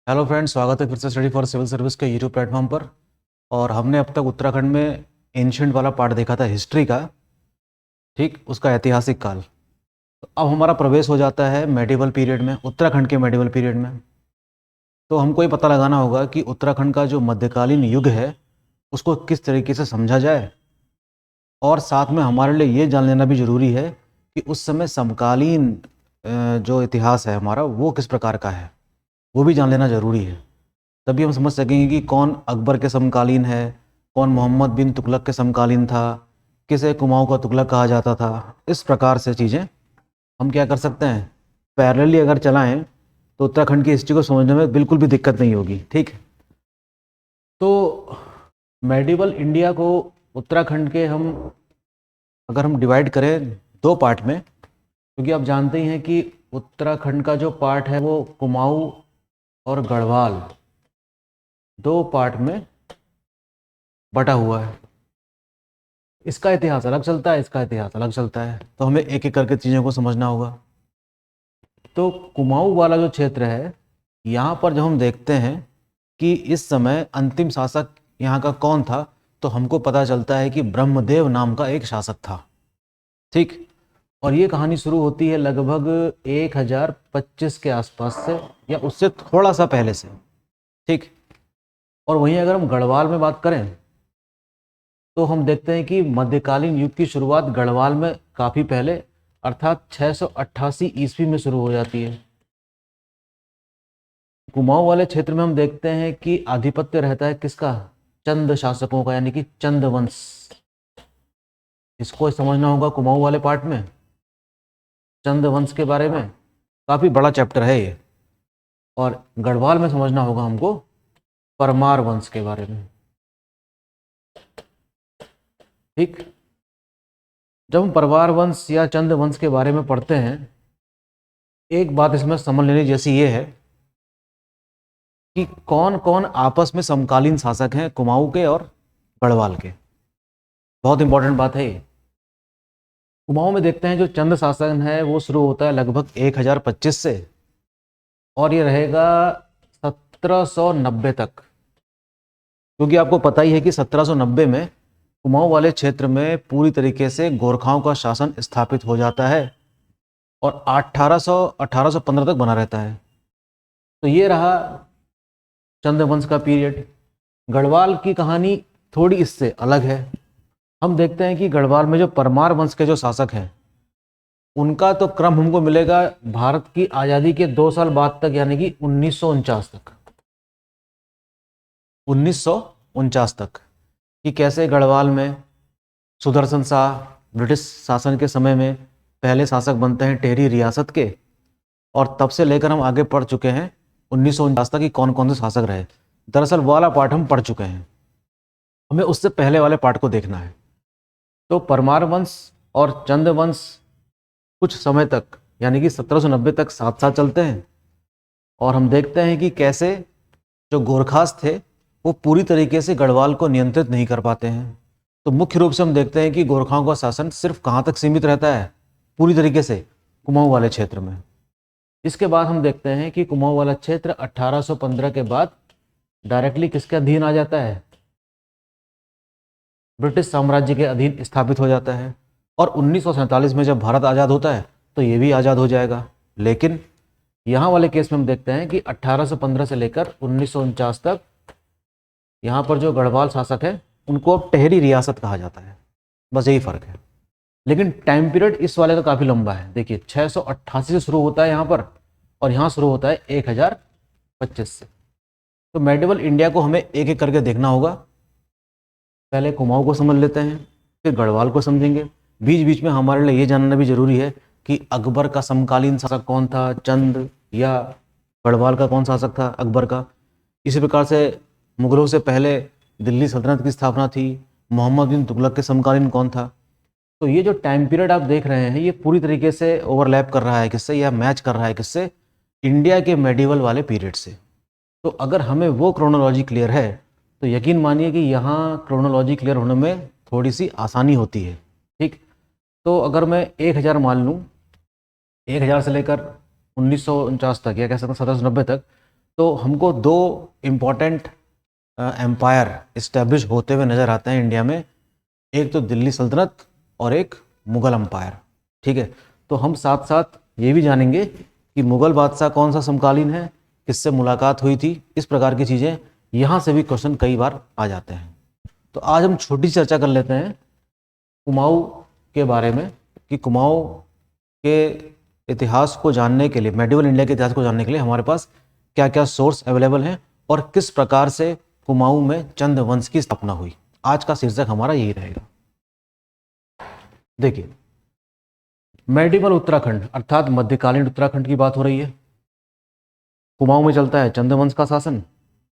Hello friends, स्वागत है फिर से स्टडी फॉर सिविल सर्विस के यूट्यूब प्लेटफॉर्म पर। और हमने अब तक उत्तराखंड में एंशियंट वाला पार्ट देखा था, हिस्ट्री का, ठीक, उसका ऐतिहासिक काल। तो अब हमारा प्रवेश हो जाता है मेडिवल पीरियड में, उत्तराखंड के मेडिवल पीरियड में। तो हमको ये पता लगाना होगा कि उत्तराखंड का जो मध्यकालीन युग है उसको किस तरीके से समझा जाए, और साथ में हमारे लिए ये जान लेना भी ज़रूरी है कि उस समय समकालीन जो इतिहास है हमारा वो किस प्रकार का है, वो भी जान लेना ज़रूरी है। तभी हम समझ सकेंगे कि कौन अकबर के समकालीन है, कौन मोहम्मद बिन तुगलक के समकालीन था, किसे कुमाऊँ का तुगलक कहा जाता था। इस प्रकार से चीज़ें हम क्या कर सकते हैं, पैरेलली अगर चलाएं तो उत्तराखंड की हिस्ट्री को समझने में बिल्कुल भी दिक्कत नहीं होगी। ठीक, तो मेडिवल इंडिया को उत्तराखंड के हम अगर हम डिवाइड करें दो पार्ट में, क्योंकि आप जानते ही हैं कि उत्तराखंड का जो पार्ट है वो कुमाऊँ और गढ़वाल दो पार्ट में बटा हुआ है। इसका इतिहास अलग चलता है, इसका इतिहास अलग चलता है, तो हमें एक एक करके चीज़ों को समझना होगा। तो कुमाऊँ वाला जो क्षेत्र है, यहाँ पर जब हम देखते हैं कि इस समय अंतिम शासक यहाँ का कौन था, तो हमको पता चलता है कि ब्रह्मदेव नाम का एक शासक था। ठीक, और ये कहानी शुरू होती है लगभग 1025 के आसपास से, या उससे थोड़ा सा पहले से। ठीक, और वहीं अगर हम गढ़वाल में बात करें तो हम देखते हैं कि मध्यकालीन युग की शुरुआत गढ़वाल में काफ़ी पहले, अर्थात 688 ईस्वी में शुरू हो जाती है। कुमाऊं वाले क्षेत्र में हम देखते हैं कि आधिपत्य रहता है किसका, चंद शासकों का, यानी कि चंद वंश। इसको समझना होगा कुमाऊं वाले पार्ट में, चंद वंश के बारे में काफ़ी बड़ा चैप्टर है ये। और गढ़वाल में समझना होगा हमको परमार वंश के बारे में। ठीक, जब हम परवार वंश या चंद वंश के बारे में पढ़ते हैं, एक बात इसमें समझ लेने जैसी ये है कि कौन कौन आपस में समकालीन शासक हैं कुमाऊं के और गढ़वाल के। बहुत इंपॉर्टेंट बात है ये। कुमाऊं में देखते हैं जो चंद शासन है वो शुरू होता है लगभग 1025 से, और ये रहेगा 1790 तक। क्योंकि आपको पता ही है कि 1790 में कुमाऊं वाले क्षेत्र में पूरी तरीके से गोरखाओं का शासन स्थापित हो जाता है, और 1815 तक बना रहता है। तो ये रहा चंद्रवंश का पीरियड। गढ़वाल की कहानी थोड़ी इससे अलग है। हम देखते हैं कि गढ़वाल में जो परमार वंश के जो शासक हैं उनका तो क्रम हमको मिलेगा भारत की आज़ादी के 2 साल बाद तक, यानी कि 1949 तक। 1949 तक कि कैसे गढ़वाल में सुदर्शन शाह ब्रिटिश शासन के समय में पहले शासक बनते हैं टेहरी रियासत के, और तब से लेकर हम आगे पढ़ चुके हैं 1949 तक कि कौन कौन से शासक रहे। दरअसल वो वाला पार्ट हम पढ़ चुके हैं, हमें उससे पहले वाले पार्ट को देखना है। तो परमार वंश और चंद वंश कुछ समय तक, यानी कि 1790 तक साथ साथ चलते हैं, और हम देखते हैं कि कैसे जो गोरखास थे वो पूरी तरीके से गढ़वाल को नियंत्रित नहीं कर पाते हैं। तो मुख्य रूप से हम देखते हैं कि गोरखाओं का शासन सिर्फ कहाँ तक सीमित रहता है, पूरी तरीके से कुमाऊं वाले क्षेत्र में। इसके बाद हम देखते हैं कि कुमाऊं वाला क्षेत्र 1815 के बाद डायरेक्टली किसके अधीन आ जाता है, ब्रिटिश साम्राज्य के अधीन स्थापित हो जाता है। और 1947 में जब भारत आज़ाद होता है तो ये भी आज़ाद हो जाएगा। लेकिन यहाँ वाले केस में हम देखते हैं कि 1815 से लेकर 1949 तक यहाँ पर जो गढ़वाल शासक है उनको अब टेहरी रियासत कहा जाता है, बस यही फ़र्क है। लेकिन टाइम पीरियड इस वाले का काफ़ी लंबा है। देखिए 688 से शुरू होता है यहाँ पर, और यहाँ शुरू होता है 1025 से। तो मेडिवल इंडिया को हमें एक एक करके देखना होगा। पहले कुमाऊं को समझ लेते हैं, फिर गढ़वाल को समझेंगे। बीच बीच में हमारे लिए ये जानना भी जरूरी है कि अकबर का समकालीन शासक कौन था, चंद या गढ़वाल का कौन शासक था अकबर का। इसी प्रकार से मुगलों से पहले दिल्ली सल्तनत की स्थापना थी, मोहम्मद बिन तुगलक के समकालीन कौन था। तो ये जो टाइम पीरियड आप देख रहे हैं ये पूरी तरीके से ओवरलैप कर रहा है किससे, या मैच कर रहा है किससे, इंडिया के मेडिवल वाले पीरियड से। तो अगर हमें वो क्रोनोलॉजी क्लियर है तो यकीन मानिए कि यहाँ क्रोनोलॉजी क्लियर होने में थोड़ी सी आसानी होती है। ठीक, तो अगर मैं 1000 मान लूँ, 1000 से लेकर 1949 तक, या कह सकते हैं 1790 तक, तो हमको दो इम्पॉर्टेंट एम्पायर इस्टेब्लिश होते हुए नज़र आते हैं इंडिया में, एक तो दिल्ली सल्तनत और एक मुग़ल एम्पायर। ठीक है, तो हम साथ साथ ये भी जानेंगे कि मुग़ल बादशाह कौन सा समकालीन है, किससे मुलाकात हुई थी, इस प्रकार की चीज़ें यहाँ से भी क्वेश्चन कई बार आ जाते हैं। तो आज हम छोटी चर्चा कर लेते हैं कुमाऊँ के बारे में कि कुमाऊँ के इतिहास को जानने के लिए, मेडिवल इंडिया के इतिहास को जानने के लिए हमारे पास क्या क्या सोर्स अवेलेबल हैं और किस प्रकार से कुमाऊँ में चंद वंश की स्थापना हुई। आज का शीर्षक हमारा यही रहेगा। देखिए, मेडिवल उत्तराखंड अर्थात मध्यकालीन उत्तराखंड की बात हो रही है। कुमाऊँ में चलता है चंद वंश का शासन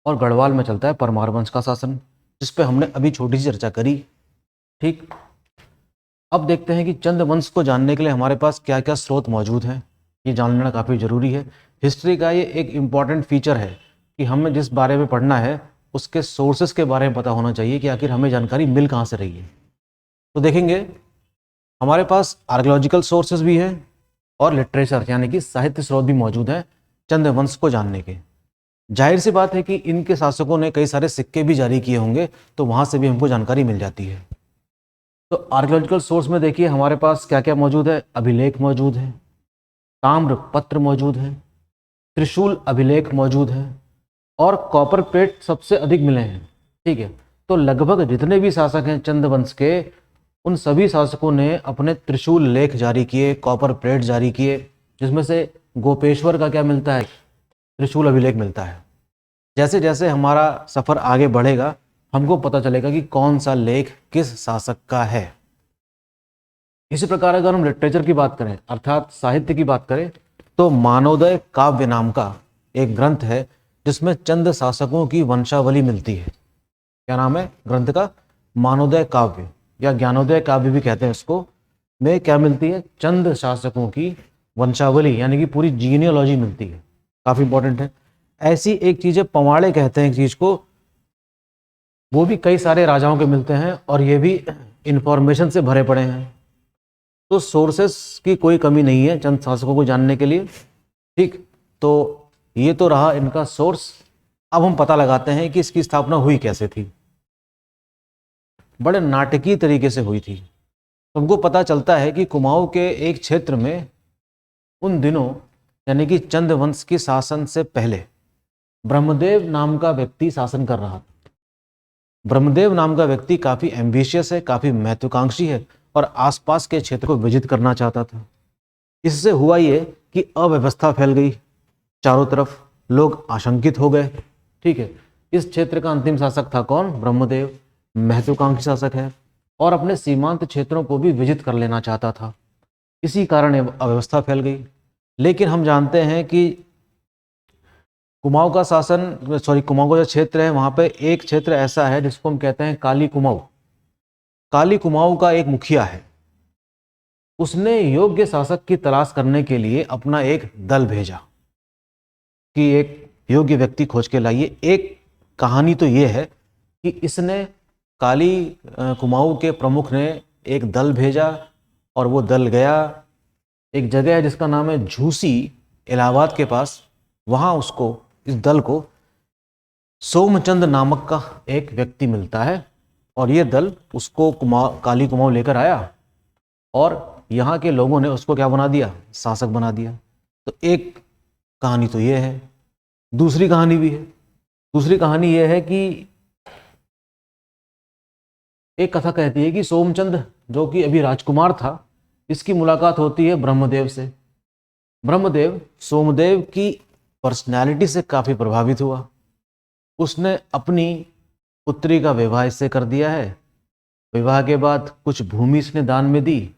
और गढ़वाल में चलता है परमार वंश का शासन, जिस पे हमने अभी छोटी सी चर्चा करी। ठीक, अब देखते हैं कि चंद वंश को जानने के लिए हमारे पास क्या क्या स्रोत मौजूद हैं। ये जानना काफ़ी ज़रूरी है। हिस्ट्री का ये एक इम्पॉर्टेंट फीचर है कि हमें जिस बारे में पढ़ना है उसके सोर्सेस के बारे में पता होना चाहिए कि आखिर हमें जानकारी मिल कहाँ से रही है। तो देखेंगे हमारे पास आर्कियोलॉजिकल सोर्सेज भी हैं और लिटरेचर यानी कि साहित्य स्रोत भी मौजूद हैं चंद वंश को जानने के। जाहिर सी बात है कि इनके शासकों ने कई सारे सिक्के भी जारी किए होंगे, तो वहाँ से भी हमको जानकारी मिल जाती है। तो आर्कियोलॉजिकल सोर्स में देखिए हमारे पास क्या क्या मौजूद है। अभिलेख मौजूद है, ताम्र पत्र मौजूद है, त्रिशूल अभिलेख मौजूद है और कॉपर प्लेट सबसे अधिक मिले हैं। ठीक है, तो लगभग जितने भी शासक हैं चंद वंश के, उन सभी शासकों ने अपने त्रिशूल लेख जारी किए, कॉपर प्लेट जारी किए, जिसमें से गोपेश्वर का क्या मिलता है, त्रिशूल अभिलेख मिलता है। जैसे जैसे हमारा सफ़र आगे बढ़ेगा हमको पता चलेगा कि कौन सा लेख किस शासक का है। इसी प्रकार अगर हम लिटरेचर की बात करें अर्थात साहित्य की बात करें, तो मानवोदय काव्य नाम का एक ग्रंथ है जिसमें चंद शासकों की वंशावली मिलती है। क्या नाम है ग्रंथ का? मानवोदय काव्य या ज्ञानोदय काव्य भी कहते हैं इसको। में क्या मिलती है? चंद शासकों की वंशावली यानी कि पूरी जीनियोलॉजी मिलती है। काफ़ी इंपॉर्टेंट है। ऐसी एक चीज़ है, पवाड़े कहते हैं एक चीज़ को, वो भी कई सारे राजाओं के मिलते हैं और ये भी इंफॉर्मेशन से भरे पड़े हैं। तो सोर्सेस की कोई कमी नहीं है चंद शासकों को जानने के लिए। ठीक, तो ये तो रहा इनका सोर्स। अब हम पता लगाते हैं कि इसकी स्थापना हुई कैसे थी। बड़े नाटकीय तरीके से हुई थी। तुमको पता चलता है कि कुमाऊं के एक क्षेत्र में उन दिनों यानी कि चंद वंश की शासन से पहले ब्रह्मदेव नाम का व्यक्ति शासन कर रहा था। ब्रह्मदेव नाम का व्यक्ति काफ़ी एम्बिशियस है, काफ़ी महत्वाकांक्षी है और आसपास के क्षेत्र को विजित करना चाहता था। इससे हुआ ये कि अव्यवस्था फैल गई, चारों तरफ लोग आशंकित हो गए। ठीक है, इस क्षेत्र का अंतिम शासक था कौन? ब्रह्मदेव, महत्वाकांक्षी शासक है और अपने सीमांत क्षेत्रों को भी विजित कर लेना चाहता था। इसी कारण अव्यवस्था फैल गई। लेकिन हम जानते हैं कि कुमाऊं का कुमाऊं का जो क्षेत्र है वहाँ पे एक क्षेत्र ऐसा है जिसको हम कहते हैं काली कुमाऊं। काली कुमाऊं का एक मुखिया है, उसने योग्य शासक की तलाश करने के लिए अपना एक दल भेजा कि एक योग्य व्यक्ति खोज के लाइए। एक कहानी तो ये है कि इसने काली कुमाऊं के प्रमुख ने एक दल भेजा और वो दल गया एक जगह है जिसका नाम है झूसी, इलाहाबाद के पास। वहाँ उसको, इस दल को सोमचंद नामक का एक व्यक्ति मिलता है और ये दल उसको काली कुमाऊं लेकर आया और यहाँ के लोगों ने उसको क्या बना दिया? शासक बना दिया। तो एक कहानी तो ये है। दूसरी कहानी भी है। दूसरी कहानी ये है कि एक कथा कहती है कि सोमचंद जो कि अभी राजकुमार था, इसकी मुलाकात होती है ब्रह्मदेव से। ब्रह्मदेव सोमदेव की पर्सनैलिटी से काफ़ी प्रभावित हुआ। उसने अपनी पुत्री का विवाह इससे कर दिया है। विवाह के बाद कुछ भूमि इसने दान में दी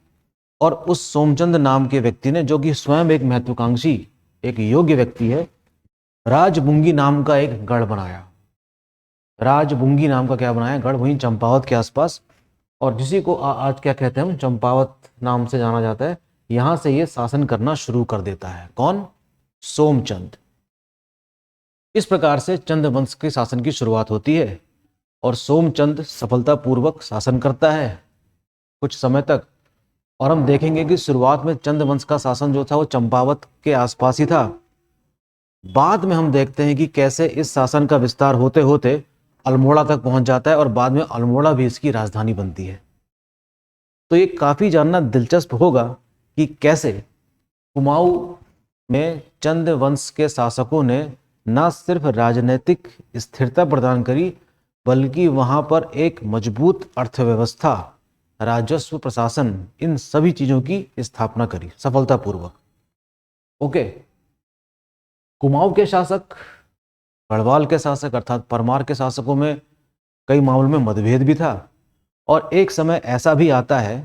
और उस सोमचंद नाम के व्यक्ति ने, जो कि स्वयं एक महत्वाकांक्षी, एक योग्य व्यक्ति है, राजबुंगी नाम का एक गढ़ बनाया। राजबुंगी नाम का क्या बनाया? गढ़, वहीं चंपावत के आसपास, और जिसी को आज क्या कहते हैं हम, चंपावत नाम से जाना जाता है। यहाँ से ये शासन करना शुरू कर देता है। कौन? सोमचंद। इस प्रकार से चंद वंश के शासन की शुरुआत होती है और सोमचंद सफलतापूर्वक शासन करता है कुछ समय तक। और हम देखेंगे कि शुरुआत में चंद वंश का शासन जो था वो चंपावत के आसपास ही था। बाद में हम देखते हैं कि कैसे इस शासन का विस्तार होते होते अल्मोड़ा तक पहुंच जाता है और बाद में अल्मोड़ा भी इसकी राजधानी बनती है। तो ये काफ़ी जानना दिलचस्प होगा कि कैसे कुमाऊं में चंद वंश के शासकों ने न सिर्फ राजनीतिक स्थिरता प्रदान करी, बल्कि वहां पर एक मजबूत अर्थव्यवस्था, राजस्व, प्रशासन, इन सभी चीज़ों की स्थापना करी सफलतापूर्वक। ओके, कुमाऊं के शासक, गढ़वाल के शासक अर्थात परमार के शासकों में कई मामलों में मतभेद भी था, और एक समय ऐसा भी आता है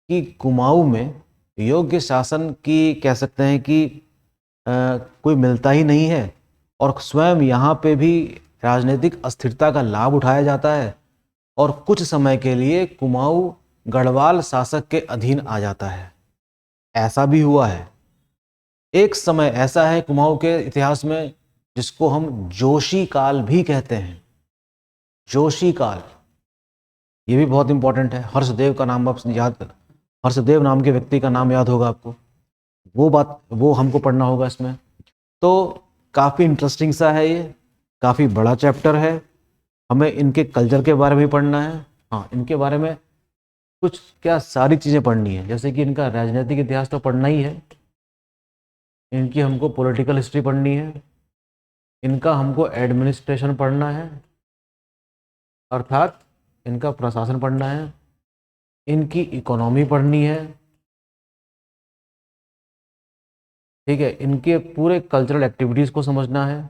कि कुमाऊं में योग्य शासन की कह सकते हैं कि कोई मिलता ही नहीं है, और स्वयं यहाँ पे भी राजनीतिक अस्थिरता का लाभ उठाया जाता है, और कुछ समय के लिए कुमाऊं गढ़वाल शासक के अधीन आ जाता है। ऐसा भी हुआ है। एक समय ऐसा है कुमाऊं के इतिहास में जिसको हम जोशी काल भी कहते हैं। जोशी काल, ये भी बहुत इंपॉर्टेंट है। हर्षदेव का नाम आप याद, हर्षदेव नाम के व्यक्ति का नाम याद होगा आपको, वो हमको पढ़ना होगा इसमें। तो काफ़ी इंटरेस्टिंग सा है ये, काफ़ी बड़ा चैप्टर है। हमें इनके कल्चर के बारे में पढ़ना है। हाँ, इनके बारे में कुछ क्या सारी चीज़ें पढ़नी है, जैसे कि इनका राजनीतिक इतिहास तो पढ़ना ही है, इनकी हमको पॉलिटिकल हिस्ट्री पढ़नी है, इनका हमको एडमिनिस्ट्रेशन पढ़ना है अर्थात इनका प्रशासन पढ़ना है, इनकी इकोनॉमी पढ़नी है, ठीक है, इनके पूरे कल्चरल एक्टिविटीज़ को समझना है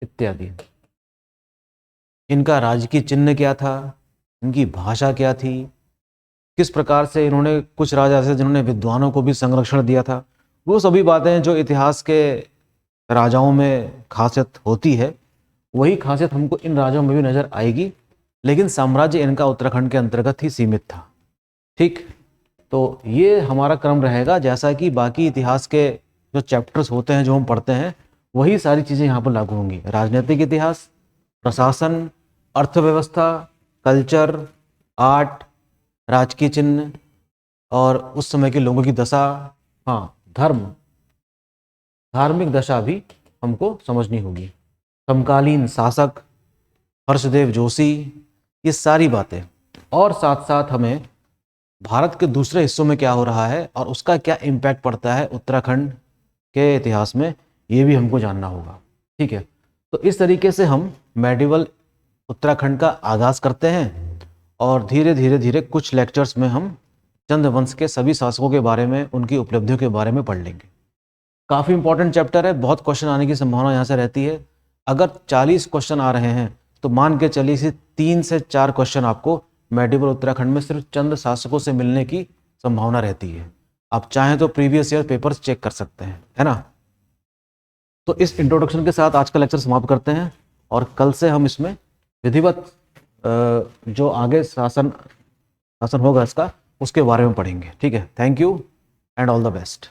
इत्यादि। इनका राजकीय चिन्ह क्या था, इनकी भाषा क्या थी, किस प्रकार से इन्होंने, कुछ राजा ऐसे जिन्होंने विद्वानों को भी संरक्षण दिया था, वो सभी बातें जो इतिहास के राजाओं में खासियत होती है, वही खासियत हमको इन राजाओं में भी नज़र आएगी, लेकिन साम्राज्य इनका उत्तराखंड के अंतर्गत ही सीमित था। ठीक, तो ये हमारा क्रम रहेगा, जैसा कि बाकी इतिहास के जो चैप्टर्स होते हैं जो हम पढ़ते हैं, वही सारी चीज़ें यहाँ पर लागू होंगी। राजनीतिक इतिहास, प्रशासन, अर्थव्यवस्था, कल्चर, आर्ट, राजकीय चिन्ह, और उस समय के लोगों की दशा, हाँ, धार्मिक दशा भी हमको समझनी होगी। समकालीन शासक, हर्षदेव जोशी, ये सारी बातें, और साथ साथ हमें भारत के दूसरे हिस्सों में क्या हो रहा है और उसका क्या इम्पैक्ट पड़ता है उत्तराखंड के इतिहास में, ये भी हमको जानना होगा। ठीक है, तो इस तरीके से हम मेडिवल उत्तराखंड का आगाज़ करते हैं, और धीरे धीरे धीरे कुछ लेक्चर्स में हम चंद वंश के सभी शासकों के बारे में, उनकी उपलब्धियों के बारे में पढ़ लेंगे। काफ़ी इंपॉर्टेंट चैप्टर है, बहुत क्वेश्चन आने की संभावना यहाँ से रहती है। अगर 40 क्वेश्चन आ रहे हैं तो मान के चलिए से 3 से 4 क्वेश्चन आपको मेडिवल उत्तराखंड में सिर्फ चंद शासकों से मिलने की संभावना रहती है। आप चाहें तो प्रीवियस ईयर पेपर्स चेक कर सकते हैं, है ना। तो इस इंट्रोडक्शन के साथ आज का लेक्चर समाप्त करते हैं, और कल से हम इसमें विधिवत जो आगे शासन होगा इसका, उसके बारे में पढ़ेंगे। ठीक है, thank you and all the best.